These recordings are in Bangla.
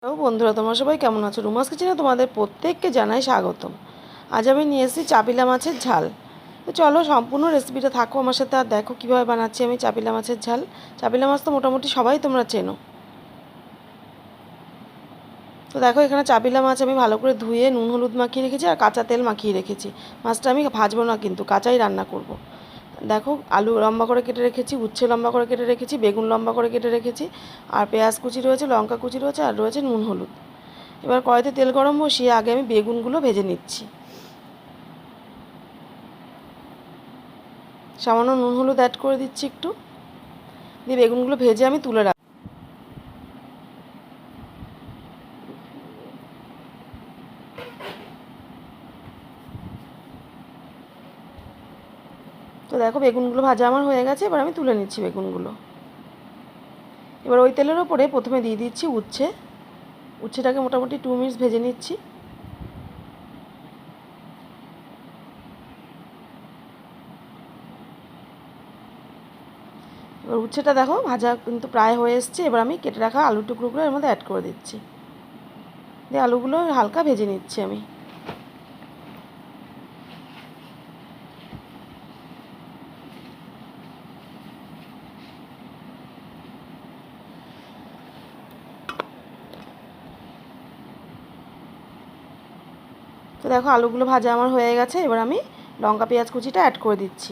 হ্যালো বন্ধুরা, তোমরা সবাই কেমন আছো? রুমাস কিচেনে তোমাদের প্রত্যেককে জানাই স্বাগতম। আজ আমি নিয়ে এসেছি চাপিলা মাছের ঝাল। তো চলো সম্পূর্ণ রেসিপিটা থাকো আমার সাথে আর দেখো কীভাবে বানাচ্ছি আমি চাপিলা মাছের ঝাল। চাপিলা মাছ তো মোটামুটি সবাই তোমরা চেনো। তো দেখো এখানে চাপিলা মাছ আমি ভালো করে ধুয়ে নুন হলুদ মাখিয়ে রেখেছি আর কাঁচা তেল মাখিয়ে রেখেছি। মাছটা আমি ভাজবো না, কিন্তু কাঁচাই রান্না করব। দেখো আলু লম্বা করে কেটে রেখেছি, উচ্ছে লম্বা করে কেটে রেখেছি, বেগুন লম্বা করে কেটে রেখেছি, আর পেঁয়াজ কুচি রয়েছে, লঙ্কা কুচি রয়েছে, আর রয়েছে নুন হলুদ। এবার কড়াইতে তেল গরম বসিয়ে আগে আমি বেগুনগুলো ভেজে নিচ্ছি। সামান্য নুন হলুদ অ্যাড করে দিচ্ছি একটু, দিয়ে বেগুনগুলো ভেজে আমি তুলে রাখি। তো দেখো বেগুনগুলো ভাজা আমার হয়ে গেছে, এবার আমি তুলে নিচ্ছি বেগুনগুলো। এবার ওই তেলের ওপরে প্রথমে দিয়ে দিচ্ছি উচ্ছেটাকে মোটামুটি 2 মিনিটস ভেজে নিচ্ছি। এবার উচ্ছেটা দেখো ভাজা কিন্তু প্রায় হয়ে এসছে। এবার আমি কেটে রাখা আলুর টুকরোগুলো এর মধ্যে অ্যাড করে দিচ্ছি, দিয়ে আলুগুলো হালকা ভেজে নিচ্ছি আমি। তো দেখো আলুগুলো ভাজা আমার হয়ে গেছে, এবার আমি লঙ্কা পেঁয়াজ কুচিটা অ্যাড করে দিচ্ছি।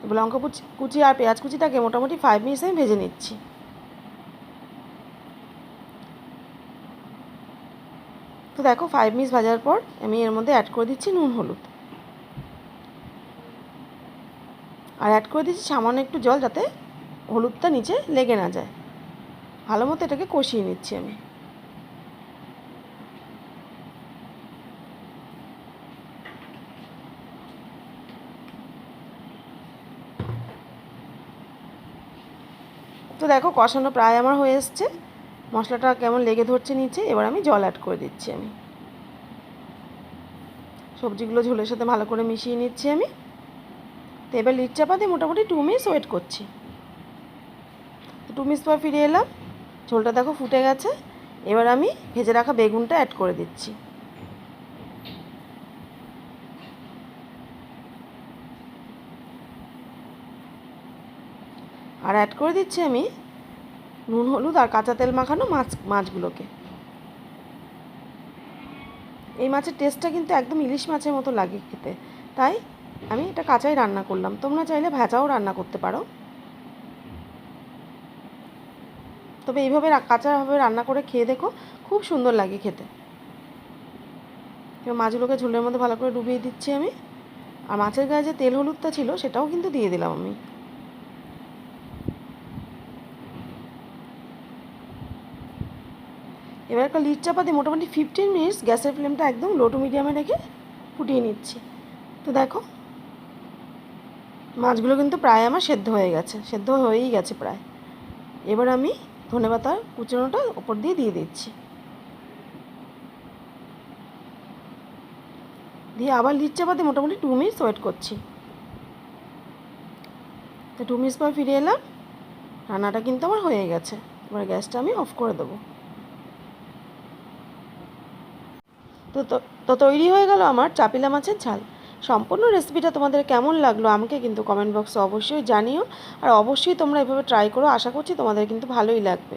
এবার লঙ্কা কুচি আর পেঁয়াজ কুচিটাকে মোটামুটি 5 মিনিটস আমি ভেজে নিচ্ছি। তো দেখো 5 মিনিটস ভাজার পর আমি এর মধ্যে অ্যাড করে দিচ্ছি নুন হলুদ, আর অ্যাড করে দিচ্ছি সামান্য একটু জল, যাতে হলুদটা নিচে লেগে না যায়। ভালো মতো এটাকে কষিয়ে নিচ্ছি আমি। তো দেখো কষানো প্রায় আমার হয়ে এসছে, মশলাটা কেমন লেগে ধরছে নিচে। এবার আমি জল অ্যাড করে দিচ্ছি আমি। সবজিগুলো ঝোলের সাথে ভালো করে মিশিয়ে নিচ্ছি আমি। তো এবার লিড চাপা দিয়ে মোটামুটি 2 মিনিটস ওয়েট করছি। 2 মিনিটস পর ফিরে এলাম, ঝোলটা দেখো ফুটে গেছে। এবার আমি ভেজে রাখা বেগুনটা অ্যাড করে দিচ্ছি। আর অ্যাড করে দিচ্ছি আমি নুন হলুদ আর কাঁচা তেল মাখানো মাছগুলোকে। এই মাছের টেস্টটা কিন্তু একদম ইলিশ মাছের মতো লাগে খেতে, তাই আমি এটা কাঁচাই রান্না করলাম। তোমরা চাইলে ভাজাও রান্না করতে পারো, তবে এইভাবে কাঁচাভাবে রান্না করে খেয়ে দেখো, খুব সুন্দর লাগে খেতে। এবার মাছগুলোকে ঝোলের মধ্যে ভালো করে ডুবিয়ে দিচ্ছি আমি। আর মাছের গায়ে যে তেল হলুদটা ছিল সেটাও কিন্তু দিয়ে দিলাম আমি। এবার একটা লিড চাপা দিয়ে মোটামুটি 15 মিনিটস গ্যাসের ফ্লেমটা একদম লো টু মিডিয়ামে রেখে ফুটিয়ে নিচ্ছি। তো দেখো মাছগুলো কিন্তু প্রায় আমার সেদ্ধ হয়েই গেছে প্রায়। এবার আমি ধনেপাতা কুচানোটা ওপর দিয়ে দিচ্ছি, দিয়ে আবার লিড চাপা দিয়ে মোটামুটি 2 মিনিটস ওয়েট করছি। তো 2 মিনিটস পর ফিরে এলাম, রান্নাটা কিন্তু আমার হয়ে গেছে। এবার গ্যাসটা আমি অফ করে দেবো। তো তো তৈরি হয়ে গেল আমার চাপিলা মাছের ঝাল। সম্পূর্ণ রেসিপিটা তোমাদের কেমন লাগলো আমাকে কিন্তু কমেন্ট বক্সে অবশ্যই জানিও, আর অবশ্যই তোমরা এভাবে ট্রাই করো। আশা করছি তোমাদের কিন্তু ভালোই লাগবে।